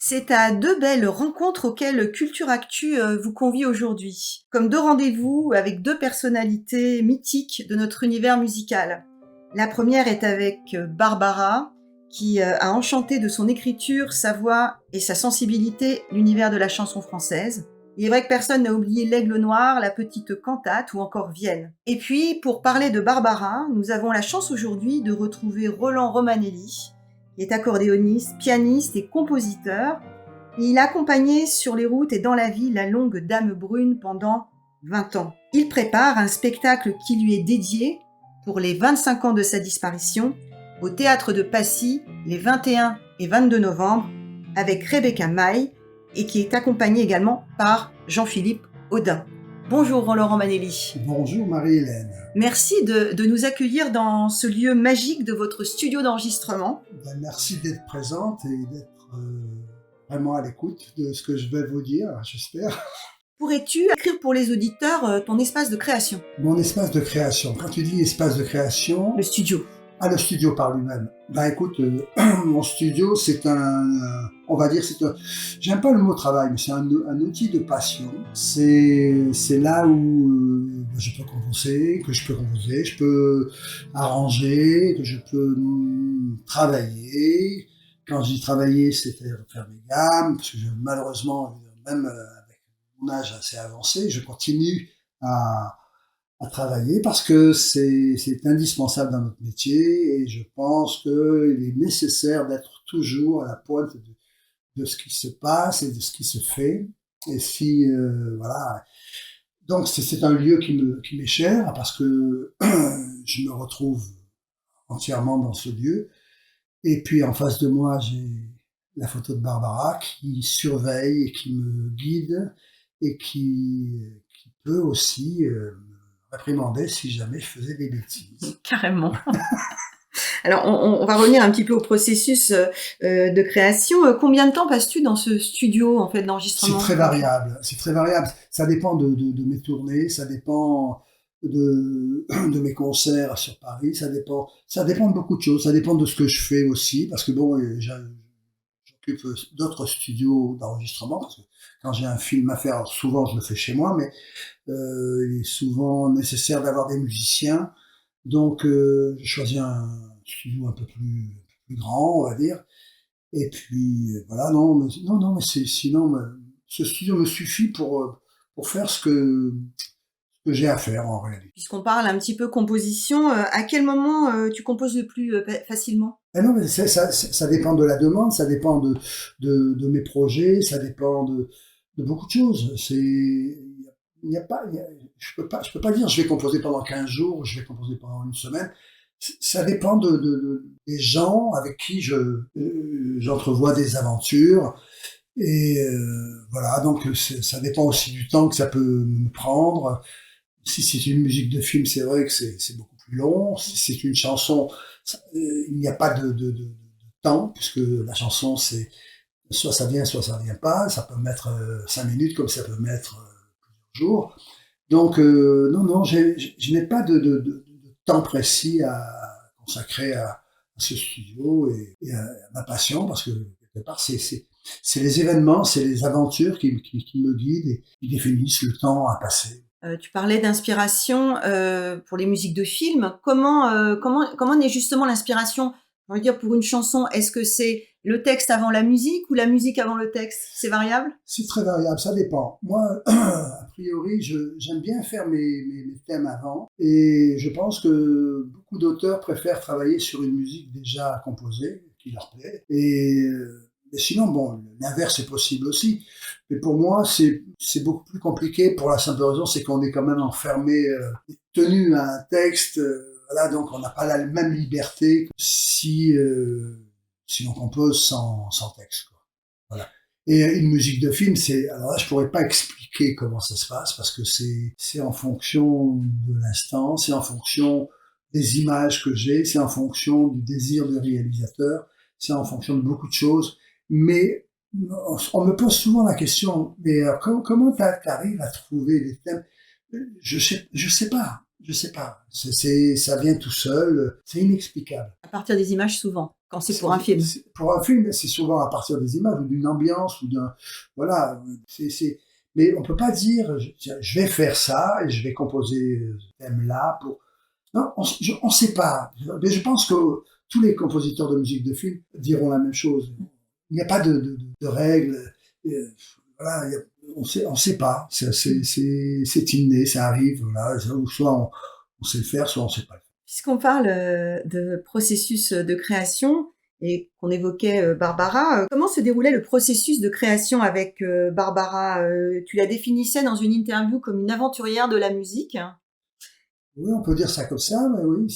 C'est à deux belles rencontres auxquelles Culture Actu vous convie aujourd'hui, comme deux rendez-vous avec deux personnalités mythiques de notre univers musical. La première est avec Barbara, qui a enchanté de son écriture, sa voix et sa sensibilité l'univers de la chanson française. Il est vrai que personne n'a oublié l'Aigle Noir, la petite cantate ou encore Vienne. Et puis, pour parler de Barbara, nous avons la chance aujourd'hui de retrouver Roland Romanelli, qui est accordéoniste, pianiste et compositeur. Il a accompagné sur les routes et dans la vie la longue Dame Brune pendant 20 ans. Il prépare un spectacle qui lui est dédié pour les 25 ans de sa disparition au Théâtre de Passy les 21 et 22 novembre avec Rebecca May et qui est accompagné également par Jean-Philippe Audin. Bonjour Roland Romanelli. Bonjour Marie-Hélène. Merci de nous accueillir dans ce lieu magique de votre studio d'enregistrement. Merci d'être présente et d'être vraiment à l'écoute de ce que je vais vous dire, j'espère. Pourrais-tu écrire pour les auditeurs ton espace de création? Mon espace de création. Quand tu dis espace de création... Le studio. Ah, le studio par lui-même. Écoute, mon studio, c'est on va dire, j'aime pas le mot travail, mais c'est un outil de passion. C'est là où je peux composer, je peux arranger, que je peux travailler. Quand je dis travailler, c'est faire mes gammes, parce que malheureusement, même avec mon âge assez avancé, je continue à travailler parce que c'est indispensable dans notre métier et je pense qu'il est nécessaire d'être toujours à la pointe de ce qui se passe et de ce qui se fait. Et si, voilà. Donc c'est un lieu qui m'est cher parce que je me retrouve entièrement dans ce lieu. Et puis en face de moi, j'ai la photo de Barbara qui surveille et qui me guide et qui peut aussi réprimander si jamais je faisais des bêtises. Carrément. Alors, on va revenir un petit peu au processus de création. Combien de temps passes-tu dans ce studio en fait d'enregistrement? C'est très variable. C'est très variable. Ça dépend de mes tournées, ça dépend de mes concerts sur Paris. Ça dépend de beaucoup de choses. Ça dépend de ce que je fais aussi, parce que bon, j'occupe d'autres studios d'enregistrement. Parce que quand j'ai un film à faire, alors souvent je le fais chez moi, mais il est souvent nécessaire d'avoir des musiciens. Donc, je choisis un studio un peu plus grand, on va dire. Et puis, voilà, mais sinon, ce studio me suffit pour faire ce que j'ai à faire en réalité. Puisqu'on parle un petit peu composition, à quel moment tu composes le plus facilement? Ah non, mais ça dépend de la demande, ça dépend de mes projets, ça dépend de beaucoup de choses. Il y a pas, je peux pas dire je vais composer pendant 15 jours, je vais composer pendant une semaine. Ça dépend des gens avec qui j'entrevois des aventures. Et voilà, donc ça dépend aussi du temps que ça peut me prendre. Si c'est une musique de film, c'est vrai que c'est beaucoup plus long. Si c'est une chanson, il n'y a pas de temps, puisque la chanson, c'est soit ça vient, soit ça vient pas. Ça peut mettre 5 minutes, comme ça peut mettre plusieurs jours. Donc, non, je n'ai pas de temps précis à consacrer à ce studio et à ma passion, parce que quelque part, c'est les événements, c'est les aventures qui me guident et qui définissent le temps à passer. Tu parlais d'inspiration pour les musiques de films. Comment naît justement l'inspiration? On va dire pour une chanson, est-ce que c'est le texte avant la musique ou la musique avant le texte? C'est variable? C'est très variable, ça dépend. Moi, a priori, j'aime bien faire mes thèmes avant et je pense que beaucoup d'auteurs préfèrent travailler sur une musique déjà composée, qui leur plaît. Et sinon, bon, l'inverse est possible aussi. Mais pour moi, c'est beaucoup plus compliqué pour la simple raison, c'est qu'on est quand même enfermé, tenu à un texte. Voilà, donc on n'a pas la même liberté que si on compose sans texte, quoi. Voilà. Et une musique de film, alors là, je pourrais pas expliquer comment ça se passe parce que c'est en fonction de l'instant, c'est en fonction des images que j'ai, c'est en fonction du désir du réalisateur, c'est en fonction de beaucoup de choses. Mais on me pose souvent la question, mais comment t'arrives à trouver des thèmes? Je sais pas. Ça vient tout seul, c'est inexplicable. À partir des images souvent. Quand c'est pour un film. Pour un film, c'est souvent à partir des images ou d'une ambiance ou d'un, voilà, mais on peut pas dire, je vais faire ça et je vais composer ce thème-là pour, non, on sait pas. Mais je pense que tous les compositeurs de musique de film diront la même chose. Il n'y a pas de règles. euh, Voilà, on sait pas. C'est inné, ça arrive. Voilà, soit on sait le faire, soit on sait pas le faire. Puisqu'on parle de processus de création et qu'on évoquait Barbara, comment se déroulait le processus de création avec Barbara? Tu la définissais dans une interview comme une aventurière de la musique. Oui, on peut dire ça comme ça, mais oui,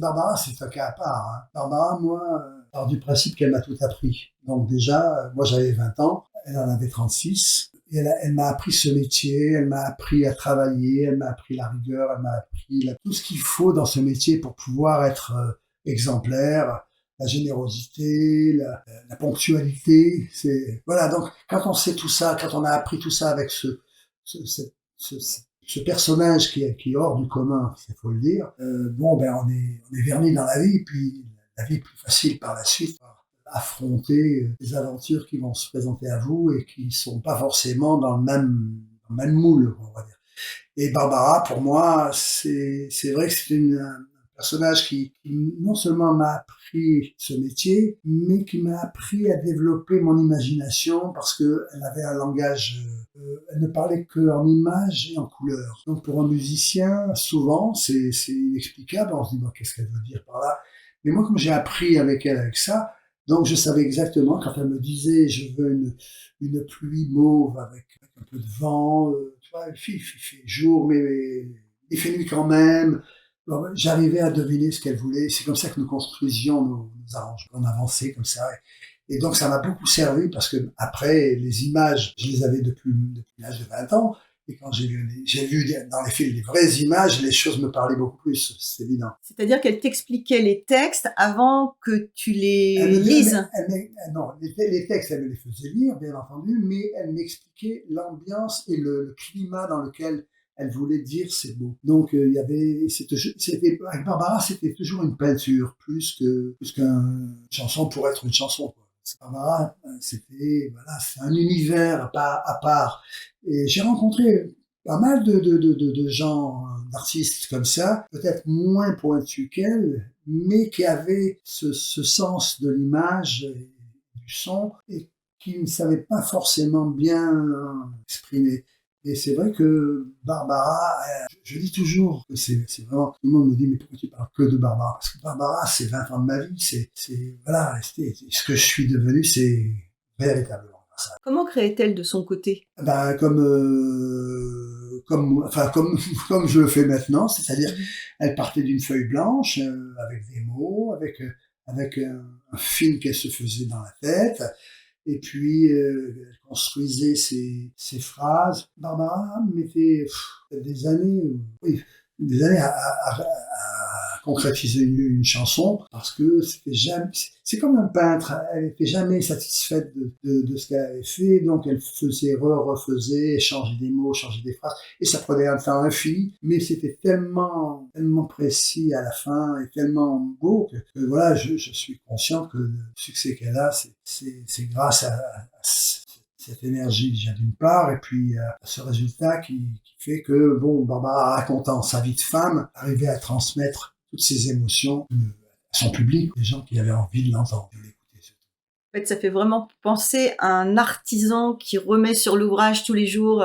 Barbara, c'est un cas à part. Hein. Barbara, moi, part du principe qu'elle m'a tout appris. Donc déjà, moi j'avais 20 ans, elle en avait 36. Et elle m'a appris ce métier, elle m'a appris à travailler, elle m'a appris la rigueur, elle m'a appris tout ce qu'il faut dans ce métier pour pouvoir être exemplaire, la générosité, la ponctualité. Voilà, donc quand on sait tout ça, quand on a appris tout ça avec ce, cette- ce personnage qui est hors du commun, il faut le dire, bon, ben on est verni dans la vie, puis la vie est plus facile par la suite. Affronter des aventures qui vont se présenter à vous et qui sont pas forcément dans le même moule, on va dire. Et Barbara, pour moi, c'est vrai que c'est un personnage qui non seulement m'a appris ce métier, mais qui m'a appris à développer mon imagination parce que elle avait un langage, elle ne parlait que en images et en couleurs. Donc pour un musicien, souvent, c'est inexplicable. On se dit, bon, qu'est-ce qu'elle veut dire par là? Mais moi, comme j'ai appris avec elle avec ça, donc je savais exactement quand elle me disait, je veux une pluie mauve avec un peu de vent, tu vois, il fait jour, mais il fait nuit quand même. Bon, j'arrivais à deviner ce qu'elle voulait. C'est comme ça que nous construisions nos arrangements. On avançait comme ça. Et donc, ça m'a beaucoup servi parce que après, les images, je les avais depuis l'âge de 20 ans. Et quand j'ai vu dans les films les vraies images, les choses me parlaient beaucoup plus. C'est évident. C'est-à-dire qu'elle t'expliquait les textes avant que tu les lises. Non, les textes, elle me les faisait lire, bien entendu, mais elle m'expliquait l'ambiance et le climat dans lequel elle voulait dire ces mots. Donc, il y avait, avec Barbara, c'était toujours une peinture, plus qu'une chanson pour être une chanson, quoi. Barbara, voilà, c'est un univers à part. Et j'ai rencontré pas mal de gens, d'artistes comme ça, peut-être moins pointus qu'elle, mais qui avaient ce sens de l'image et du son et qui ne savaient pas forcément bien exprimer. Et c'est vrai que Barbara, je dis toujours que c'est vraiment, tout le monde me dit, mais pourquoi tu parles que de Barbara? Parce que Barbara, c'est 20 ans de ma vie, voilà, ce que je suis devenu, c'est véritablement ça. Comment créait-elle de son côté? Ben, comme je le fais maintenant, c'est-à-dire, elle partait d'une feuille blanche, avec des mots, avec un film qu'elle se faisait dans la tête, et puis, elle construisait ses phrases. Barbara mettait des années, oui, des années à concrétiser une chanson parce que c'est comme un peintre, elle n'était jamais satisfaite de ce qu'elle avait fait, donc elle faisait, refaisait, changeait des mots, changeait des phrases, et ça prenait un temps infini, mais c'était tellement précis à la fin et tellement beau que voilà, je suis conscient que le succès qu'elle a, c'est grâce à cette énergie déjà d'une part, et puis à ce résultat qui fait que, bon, Barbara, racontant sa vie de femme, arrivait à transmettre toutes ses émotions à son public, les gens qui avaient envie de l'entendre, de l'écouter. En fait, ça fait vraiment penser à un artisan qui remet sur l'ouvrage tous les jours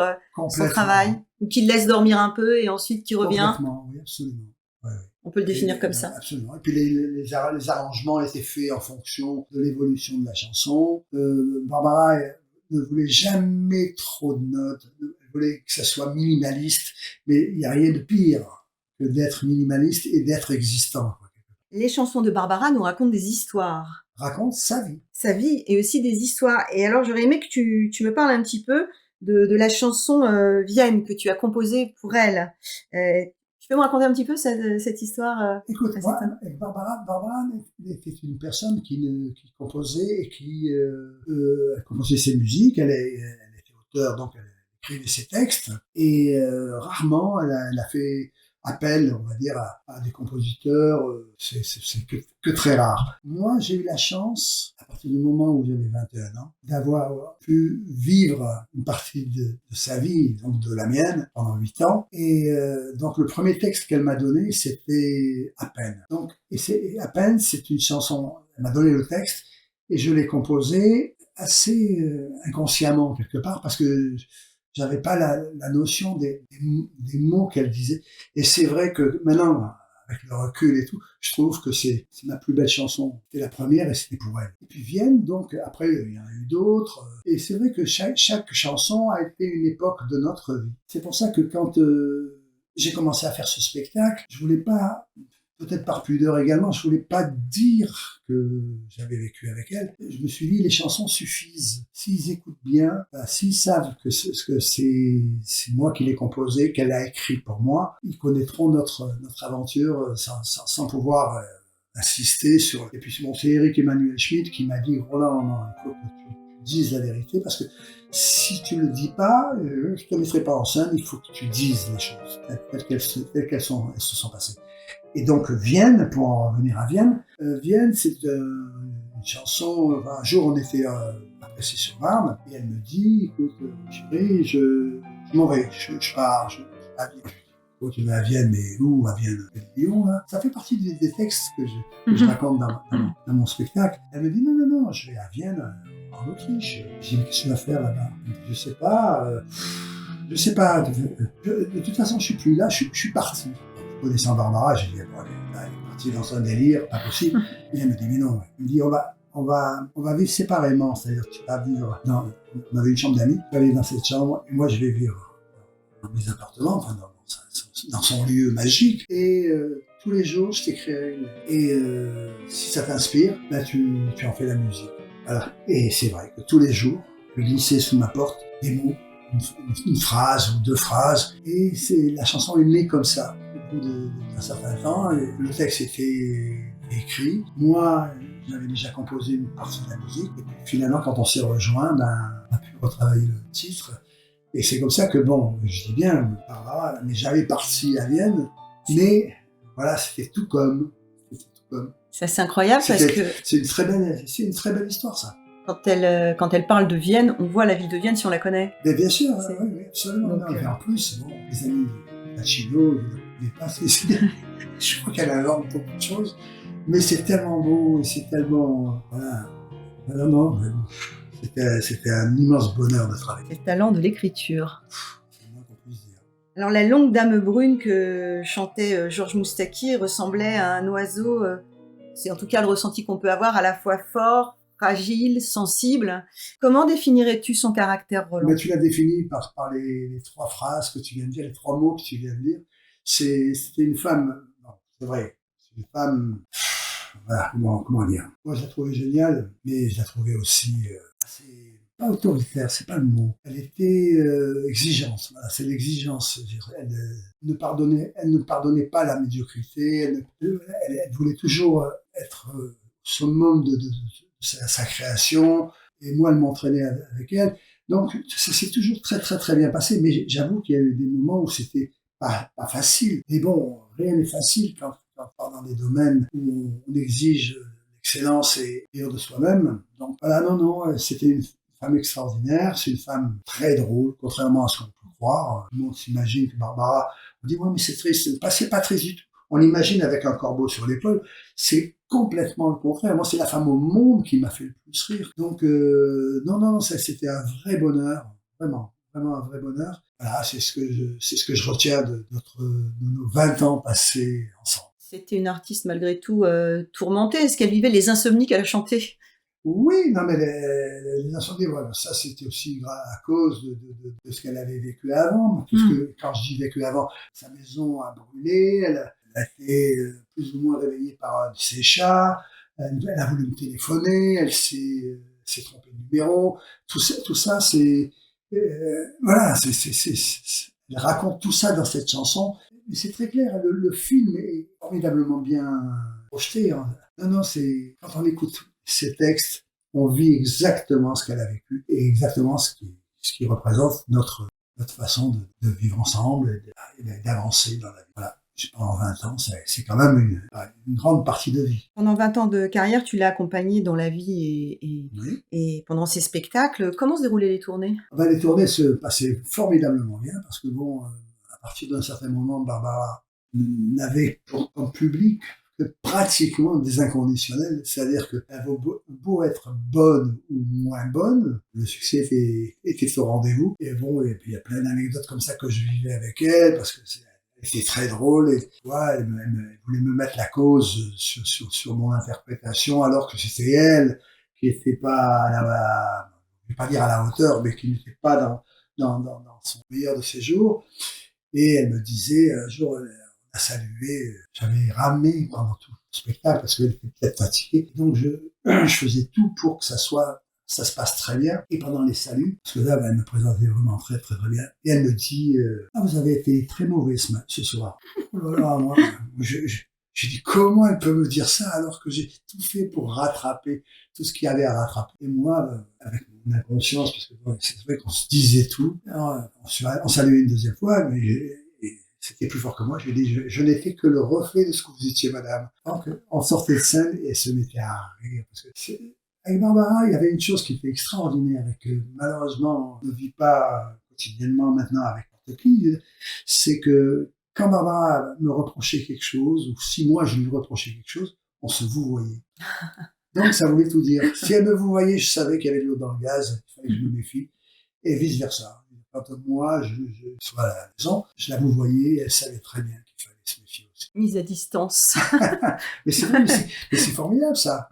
son travail, ou qui le laisse dormir un peu et ensuite qui revient. Complètement, oui, absolument. Ouais, ouais. On peut le définir comme ça. Absolument. Et puis les arrangements étaient faits en fonction de l'évolution de la chanson. Barbara ne voulait jamais trop de notes. Elle voulait que ça soit minimaliste, mais il n'y a rien de pire que d'être minimaliste et d'être existant. Les chansons de Barbara nous racontent des histoires. Raconte sa vie. Sa vie et aussi des histoires. Et alors, j'aurais aimé que tu me parles un petit peu de la chanson Vienne que tu as composée pour elle. Tu peux me raconter un petit peu cette histoire? Écoute, moi, avec Barbara était une personne qui composait et qui composait ses musiques. Elle était auteure, donc elle écrivait ses textes. Et rarement, elle a fait appelle, on va dire, à des compositeurs, c'est que très rare. Moi, j'ai eu la chance, à partir du moment où j'avais 21 ans, d'avoir pu vivre une partie de sa vie, donc de la mienne, pendant 8 ans. Et donc, le premier texte qu'elle m'a donné, c'était À peine. Donc, À peine, c'est une chanson, elle m'a donné le texte, et je l'ai composé assez inconsciemment, quelque part, parce que j'avais pas la notion des mots qu'elle disait. Et c'est vrai que maintenant, avec le recul et tout, je trouve que c'est ma plus belle chanson. C'était la première et c'était pour elle. Et puis Vienne, donc après, il y en a eu d'autres. Et c'est vrai que chaque chanson a été une époque de notre vie. C'est pour ça que quand j'ai commencé à faire ce spectacle, je voulais pas, peut-être par pudeur également, je voulais pas dire que j'avais vécu avec elle. Je me suis dit, les chansons suffisent. S'ils écoutent bien, s'ils savent que c'est moi qui l'ai composé, qu'elle a écrit pour moi, ils connaîtront notre aventure sans pouvoir insister sur... Et puis c'est Eric Emmanuel Schmitt qui m'a dit, Roland, non, il faut que tu dises la vérité, parce que si tu le dis pas, je te mettrai pas en scène, il faut que tu dises les choses telles qu'elles se sont passées. Et donc Vienne, pour en revenir à Vienne, Vienne c'est une chanson, un jour on était à Plessis-sur-Marne, et elle me dit, écoute chérie, je m'en vais, je pars, je à Vienne. Oh, tu vas à Vienne, mais où à Vienne? Lyon, là. Ça fait partie des textes que je raconte dans mon spectacle. Elle me dit, non, je vais à Vienne, en Autriche. Je dis, mais qu'est-ce que tu vas faire là-bas? Je sais pas, de toute façon je suis plus là, je suis parti. Connaissant Barbara, j'ai dit, bon, elle est partie dans un délire, pas possible. Et elle me dit, mais non. Elle me dit, on va vivre séparément. C'est-à-dire, tu vas vivre on avait une chambre d'amis, tu vas vivre dans cette chambre, et moi, je vais vivre dans mes appartements, enfin, dans son lieu magique. Et tous les jours, je t'écrirai. Et si ça t'inspire, ben, tu en fais la musique. Voilà. Et c'est vrai que tous les jours, je glissais sous ma porte des mots, une phrase ou deux phrases, et la chanson est née comme ça. D'un certain temps, et le texte était écrit. Moi, j'avais déjà composé une partie de la musique, et puis finalement, quand on s'est rejoints, on a pu retravailler le titre. Et c'est comme ça que, bon, je dis bien, Barbara n'est jamais partie à Vienne, mais voilà, c'était tout comme. Ça, c'est incroyable parce que... C'est une très belle histoire, ça. Quand elle parle de Vienne, on voit la ville de Vienne si on la connaît. Mais bien sûr, oui, absolument. Donc, et en plus, bon, les amis Pacino, je crois qu'elle invente beaucoup de choses, mais c'est tellement beau, et c'est tellement... Voilà. Non, c'était un immense bonheur de travailler. C'est le talent de l'écriture. C'est le moins qu'on puisse dire. Alors, la longue dame brune que chantait Georges Moustaki ressemblait à un oiseau, c'est en tout cas le ressenti qu'on peut avoir, à la fois fort, fragile, sensible. Comment définirais-tu son caractère, Roland? Mais tu l'as défini par les trois phrases que tu viens de dire, les trois mots que tu viens de dire. C'était une femme, non, c'est vrai, c'est une femme, voilà, comment dire. Moi, je la trouvais géniale, mais je la trouvais aussi assez, pas autoritaire, c'est pas le mot. Elle était exigeante, voilà, c'est l'exigence. Elle ne pardonnait pas la médiocrité, elle voulait toujours être au summum de sa création, et moi, elle m'entraînait avec elle. Donc, ça s'est toujours très, très, très bien passé, mais j'avoue qu'il y a eu des moments où c'était pas facile. Mais bon, rien n'est facile quand on part dans des domaines où on exige l'excellence et rire de soi-même. Donc voilà, non, c'était une femme extraordinaire, c'est une femme très drôle, contrairement à ce qu'on peut croire. Tout le monde s'imagine que Barbara, on dit, ouais, mais c'est triste, c'est pas triste du tout. On l'imagine avec un corbeau sur l'épaule, c'est complètement le contraire. Moi, c'est la femme au monde qui m'a fait le plus rire. Donc, non, ça, c'était un vrai bonheur, vraiment un vrai bonheur. Voilà, c'est ce que je retiens de nos 20 ans passés ensemble. C'était une artiste malgré tout tourmentée. Est-ce qu'elle vivait les insomnies qu'elle a chantées? Oui, non, mais les incendies, voilà, ça c'était aussi à cause de ce qu'elle avait vécu avant. Puisque quand je dis vécu avant, sa maison a brûlé, elle a été plus ou moins réveillée par un de ses chats, elle a voulu me téléphoner, elle s'est trompée de numéro. Tout ça, c'est voilà, elle raconte tout ça dans cette chanson. Mais c'est très clair, le film est formidablement bien projeté. Non, c'est quand on écoute ces textes, on vit exactement ce qu'elle a vécu et exactement ce qui représente notre façon de vivre ensemble et d'avancer dans la vie. Voilà. pendant 20 ans, c'est quand même une grande partie de vie. Pendant 20 ans de carrière, tu l'as accompagné dans la vie Oui. et pendant ses spectacles. Comment se déroulaient les tournées? Ben, les tournées se passaient formidablement bien parce que bon, à partir d'un certain moment, Barbara n'avait comme public que pratiquement des inconditionnels, c'est-à-dire que elle vaut beau être bonne ou moins bonne, le succès était au rendez-vous. Et bon, et puis il y a plein d'anecdotes comme ça que je vivais avec elle parce que elle était très drôle et tu vois, elle voulait me mettre la cause sur mon interprétation alors que c'était elle qui était pas je vais pas dire à la hauteur, mais qui n'était pas dans son meilleur de ses jours. Et elle me disait, un jour, elle a salué, j'avais ramé pendant tout le spectacle parce qu'elle était peut-être fatiguée. Donc, je faisais tout pour que ça se passe très bien. Et pendant les saluts, parce que là, ben, elle me présentait vraiment très, très, très bien. Et elle me dit, ah, vous avez été très mauvais ce soir. Oh là là, moi, j'ai dit, comment elle peut me dire ça alors que j'ai tout fait pour rattraper tout ce qu'il y avait à rattraper. Et moi, avec mon inconscience, parce que bon, c'est vrai qu'on se disait tout, alors, on saluait une deuxième fois, mais c'était plus fort que moi. Je lui ai dit, je n'ai fait que le reflet de ce que vous étiez, madame. Donc, on sortait de scène et elle se mettait à rire. Parce que avec Barbara, il y avait une chose qui était extraordinaire et que malheureusement on ne vit pas quotidiennement maintenant avec n'importe qui, c'est que quand Barbara me reprochait quelque chose, ou si moi je lui reprochais quelque chose, on se vouvoyait. Donc ça voulait tout dire. Si elle me vouvoyait, je savais qu'il y avait de l'eau dans le gaz, il fallait que je me méfie, et vice versa. Quand moi, je sois à la maison, je la vouvoyais, elle savait très bien qu'il fallait se méfier aussi. Mise à distance. Mais c'est vrai, mais c'est formidable ça.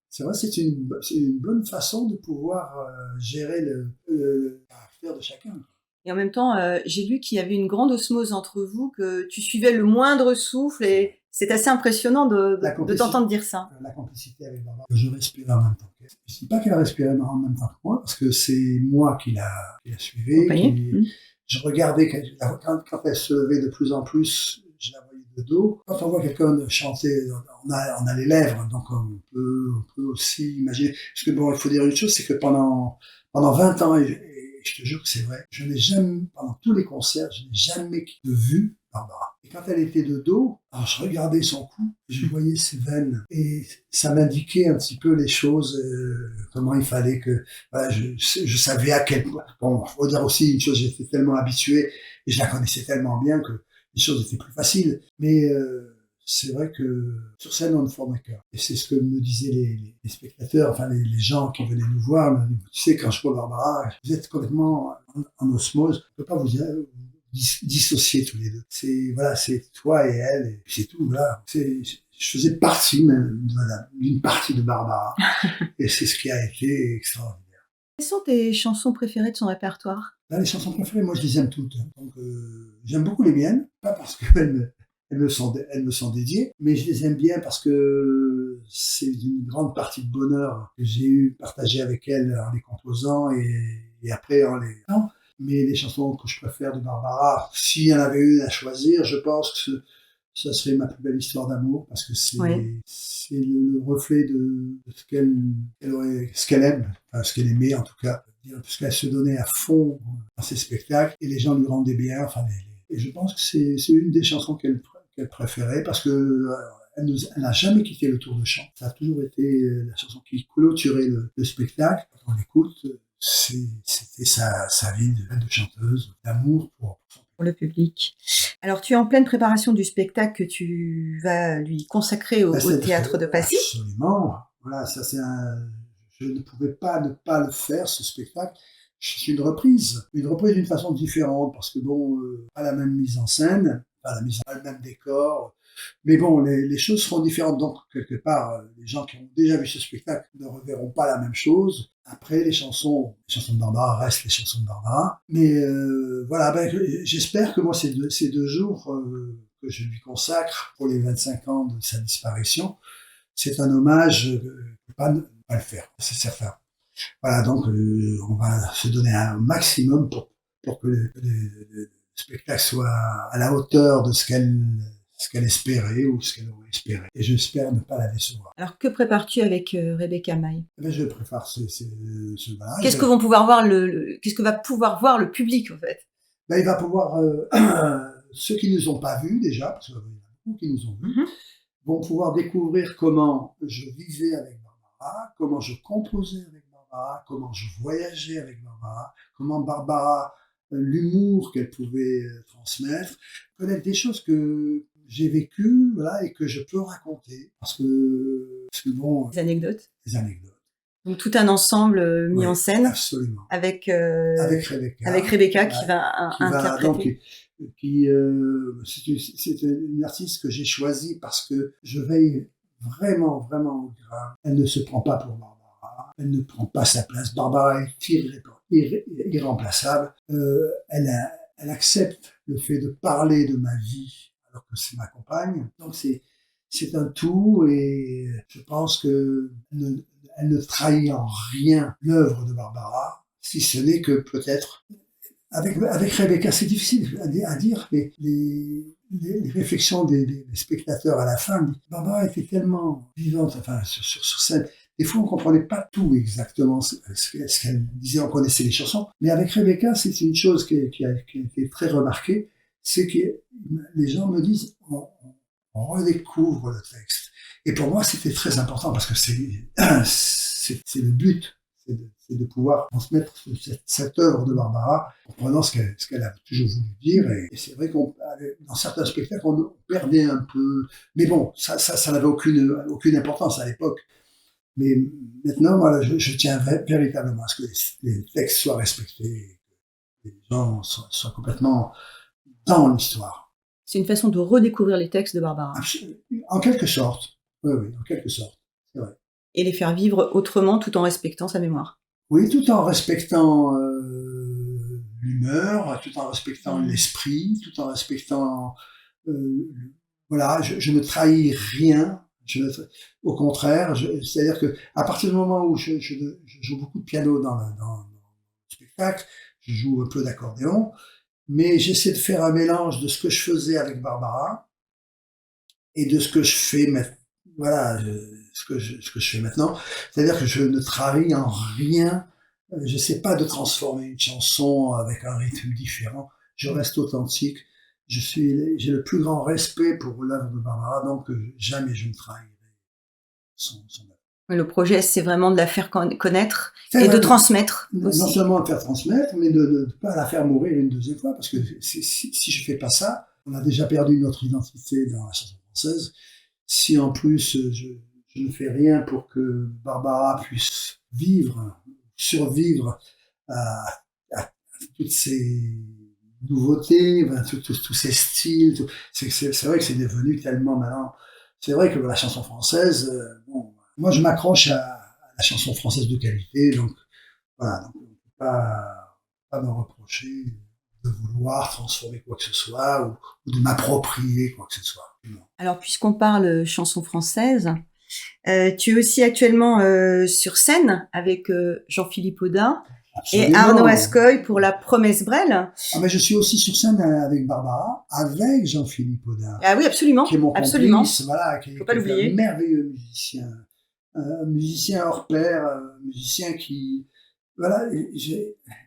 C'est vrai, c'est une bonne façon de pouvoir gérer le caractère de chacun. Et en même temps, j'ai lu qu'il y avait une grande osmose entre vous, que tu suivais le moindre souffle et c'est assez impressionnant de t'entendre dire ça. La complicité avec Barbara, je respirais en même temps qu'elle. Je ne dis pas qu'elle respirait en même temps que moi, parce que c'est moi qui la suivais. Je regardais quand elle se levait de plus en plus, je la voyais de dos. Quand on voit quelqu'un chanter, on a les lèvres, donc on peut aussi imaginer. Parce que bon, il faut dire une chose, c'est que pendant 20 ans, et je te jure que c'est vrai, je n'ai jamais, pendant tous les concerts, je n'ai jamais vu Barbara. Et quand elle était de dos, alors je regardais son cou, je voyais ses veines, et ça m'indiquait un petit peu les choses, comment il fallait que, voilà, je savais à quel point. Bon, faut dire aussi une chose, j'étais tellement habitué, et je la connaissais tellement bien que les choses étaient plus faciles. Mais c'est vrai que sur scène, on ne formait qu'un. Et c'est ce que me disaient les spectateurs, enfin les gens qui venaient nous voir. Tu sais, quand je vois Barbara, vous êtes complètement en osmose. On ne peut pas vous dissocier tous les deux. C'est toi et elle, et puis c'est tout. Voilà. Je faisais partie même d'une partie de Barbara. Et c'est ce qui a été extraordinaire. Quelles sont tes chansons préférées de son répertoire? Là, les chansons préférées, moi je les aime toutes. Donc j'aime beaucoup les miennes, pas parce qu'elles me sont dédiées, mais je les aime bien parce que c'est une grande partie de bonheur que j'ai eu partagé avec elle en les composant et après en les... Non, mais les chansons que je préfère de Barbara, s'il y en avait une à choisir, je pense que ça serait Ma plus belle histoire d'amour, parce que c'est le reflet de ce qu'elle aime, enfin ce qu'elle aimait en tout cas, parce qu'elle se donnait à fond dans ses spectacles et les gens lui rendaient bien. Enfin, et je pense que c'est une des chansons qu'elle préférait parce que elle n'a jamais quitté le tour de chant. Ça a toujours été la chanson qui clôturait le spectacle. Quand on l'écoute, c'était sa vie de chanteuse, d'amour pour le public. Alors, tu es en pleine préparation du spectacle que tu vas lui consacrer au Théâtre de Passy. Absolument. Voilà, ça c'est je ne pouvais pas ne pas le faire, ce spectacle. C'est une reprise d'une façon différente, parce que bon, pas la même mise en scène, pas le même décor, mais bon, les choses seront différentes, donc quelque part, les gens qui ont déjà vu ce spectacle ne reverront pas la même chose. Après, les chansons de Barbara restent les chansons de Barbara, mais voilà, j'espère que moi, ces deux jours que je lui consacre pour les 25 ans de sa disparition, c'est un hommage, je ne peux pas ne pas le faire, c'est certain. Voilà, donc on va se donner un maximum pour que le spectacle soit à la hauteur de ce qu'elle espérait ou ce qu'elle aurait espéré. Et j'espère ne pas la décevoir. Alors, que prépares-tu avec Rebecca Maille? Je prépare ce voilà. Qu'est-ce que va pouvoir voir le public, en fait? Il va pouvoir ceux qui ne nous ont pas vus déjà, parce qu'il y en a beaucoup qui nous ont vus, Mhm. vont pouvoir découvrir comment je vivais avec Barbara, comment je composais avec Barbara, comment je voyageais avec Barbara, comment Barbara, l'humour qu'elle pouvait transmettre, connaître des choses que j'ai vécues, voilà, et que je peux raconter. Parce que bon, Des anecdotes. des anecdotes. Donc tout un ensemble mis Oui, en scène absolument. avec, Avec avec Rebecca, Rebecca qui ouais, va qui va donc interpréter. c'est une artiste que j'ai choisie parce que je veille vraiment, vraiment au grain. Elle ne se prend pas pour Barbara, elle ne prend pas sa place. Barbara est irremplaçable. Elle accepte le fait de parler de ma vie alors que c'est ma compagne. Donc c'est un tout et je pense que elle ne trahit en rien l'œuvre de Barbara, si ce n'est que peut-être avec Rebecca, c'est difficile à dire, mais les réflexions des spectateurs à la fin, Barbara était tellement vivante, enfin, sur scène. Des fois, on comprenait pas tout exactement ce qu'elle disait, on connaissait les chansons. Mais avec Rebecca, c'est une chose qui a été très remarquée, c'est que les gens me disent, on redécouvre le texte. Et pour moi, c'était très important parce que c'est le but, c'est de pouvoir transmettre cette œuvre de Barbara en prenant ce qu'elle a toujours voulu dire. Et c'est vrai qu'on, dans certains spectacles, on perdait un peu. Mais bon, ça n'avait aucune importance à l'époque. Mais maintenant, voilà, je tiens véritablement à ce que les textes soient respectés, que les gens soient complètement dans l'histoire. C'est une façon de redécouvrir les textes de Barbara En quelque sorte. Oui, oui, en quelque sorte. C'est vrai. et les faire vivre autrement tout en respectant sa mémoire. Oui, tout en respectant l'humeur, tout en respectant Mmh. l'esprit, tout en respectant euh, voilà, je ne trahis rien. Au contraire, c'est-à-dire que à partir du moment où je joue beaucoup de piano dans le spectacle, je joue un peu d'accordéon, mais j'essaie de faire un mélange de ce que je faisais avec Barbara et de ce que je fais maintenant. Voilà, ce que je fais maintenant. C'est-à-dire que je ne trahis en rien. Je sais pas de transformer une chanson avec un rythme différent. Je reste authentique. J'ai le plus grand respect pour l'œuvre de Barbara, donc jamais je ne trahirai son œuvre. Le projet, c'est vraiment de la faire connaître C'est et de vrai, transmettre non aussi. seulement de faire transmettre, mais de ne pas la faire mourir une deuxième fois, parce que si je fais pas ça, on a déjà perdu notre identité dans la chanson française. Si en plus je ne fais rien pour que Barbara puisse survivre à, à toutes ces nouveautés, tous ces styles, c'est vrai que c'est devenu tellement maintenant. C'est vrai que la chanson française, bon, moi je m'accroche à la chanson française de qualité, donc voilà, donc on ne peut pas me reprocher de vouloir transformer quoi que ce soit ou de m'approprier quoi que ce soit. Non. Alors, puisqu'on parle chanson française, tu es aussi actuellement sur scène avec Jean-Philippe Audin et Arnaud Absolument. Ascoy pour La Promesse Brêle. Ah, mais je suis aussi sur scène avec Barbara, avec Jean-Philippe Audin, Ah oui, qui est absolument, mon absolument. complice, voilà, Faut qui pas est un l'oublier. merveilleux musicien, un musicien hors pair, un musicien qui, voilà,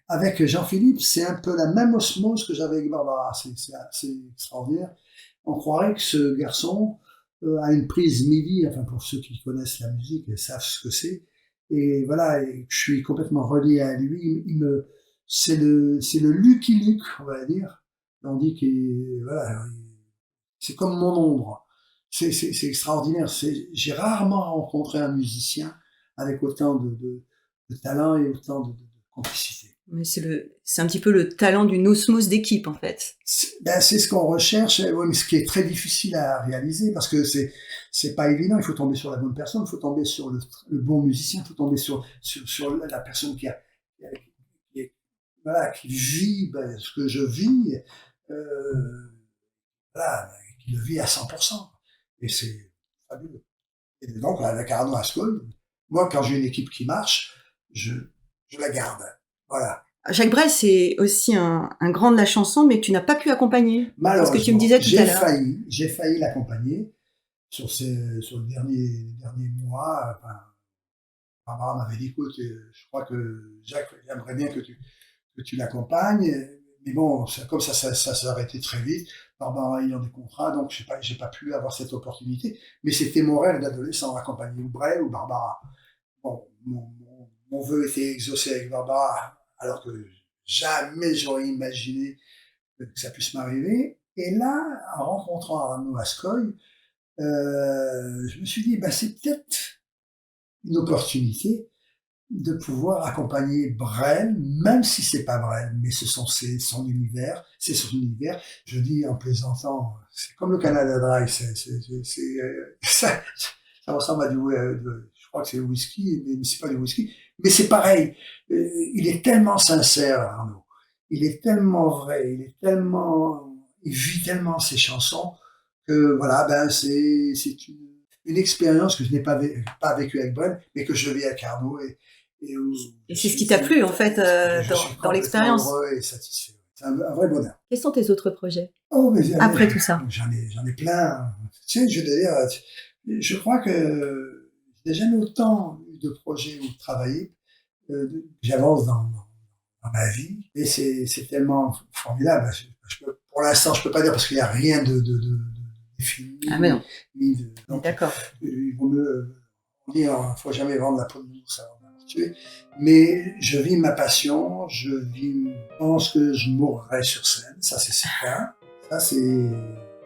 avec Jean-Philippe, c'est un peu la même osmose que j'avais avec Barbara, c'est assez extraordinaire. On croirait que ce garçon a une prise MIDI, enfin pour ceux qui connaissent la musique et savent ce que c'est. Et voilà, et je suis complètement relié à lui. C'est le Lucky Luke, on va dire. On dit qu'il, voilà, c'est comme mon ombre. C'est extraordinaire. J'ai rarement rencontré un musicien avec autant de talent et autant de complicité. Mais c'est un petit peu le talent d'une osmose d'équipe, en fait. C'est ce qu'on recherche, ouais, mais ce qui est très difficile à réaliser parce que c'est pas évident. Il faut tomber sur la bonne personne, il faut tomber sur le bon musicien, il faut tomber sur la personne qui, voilà, qui vit ce que je vis, euh, voilà, qui le vit à 100%. Et c'est fabuleux. Et donc, avec Arnaud Ascol, moi, quand j'ai une équipe qui marche, je, je la garde. Voilà. Jacques Brel, c'est aussi un grand de la chanson, mais que tu n'as pas pu accompagner. C'est ce que tu me Malheureusement, disais tout à l'heure. j'ai failli l'accompagner sur le dernier mois. Enfin, Barbara m'avait dit, écoute, je crois que Jacques aimerait bien que tu l'accompagnes, Mais bon, comme ça s'est arrêté très vite, Barbara ayant des contrats, donc j'ai pas pu avoir cette opportunité. Mais c'était mon rêve d'adolescent, accompagner ou Brel ou Barbara. Bon, mon vœu était exaucé avec Barbara, alors que jamais j'aurais imaginé que ça puisse m'arriver. Et là, en rencontrant Arnaud Ascoy, je me suis dit, bah, c'est peut-être une opportunité de pouvoir accompagner Brel, même si c'est pas Brel, mais ce sont son univers, c'est son univers. Je dis en plaisantant, c'est comme le Canada Dry, ça ressemble à je crois que c'est du whisky, mais c'est pas du whisky, mais c'est pareil. Il est tellement sincère, Arnaud. Il est tellement vrai, il vit tellement ses chansons que voilà, ben c'est une expérience que je n'ai pas vécue avec Brel, mais que je vis avec Arnaud et où Et c'est ce qui t'a plu, en fait, je suis dans complètement l'expérience. heureux et satisfait. C'est un vrai bonheur. Quels sont tes autres projets Oh, mais après tout ça? j'en ai plein. Tu sais, je veux dire, je crois que j'ai jamais autant eu de projets où travailler. J'avance dans ma vie et c'est tellement formidable. Pour l'instant, je peux pas dire parce qu'il n'y a rien de défini. Ah mais non, Donc, d'accord. il vaut mieux, on dit, il ne faut jamais vendre la peau de l'ours avant de la tuer. Mais je vis ma passion, je pense que je mourrai sur scène, ça c'est certain. Ça c'est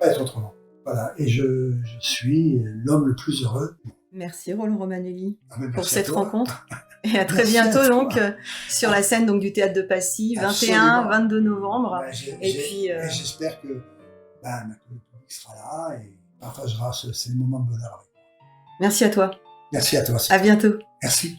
pas être autrement. Voilà, et je suis l'homme le plus heureux. Merci Roland Romanelli Ah, mais pour merci à cette toi. rencontre. Et à très Merci à bientôt toi. donc sur la scène donc, du Théâtre de Passy, 21, Absolument. 22 novembre. Ouais, Et puis, et j'espère que bah, le public sera là et partagera ces moments de bonheur avec moi. merci à toi. Merci à toi. À bientôt. Merci.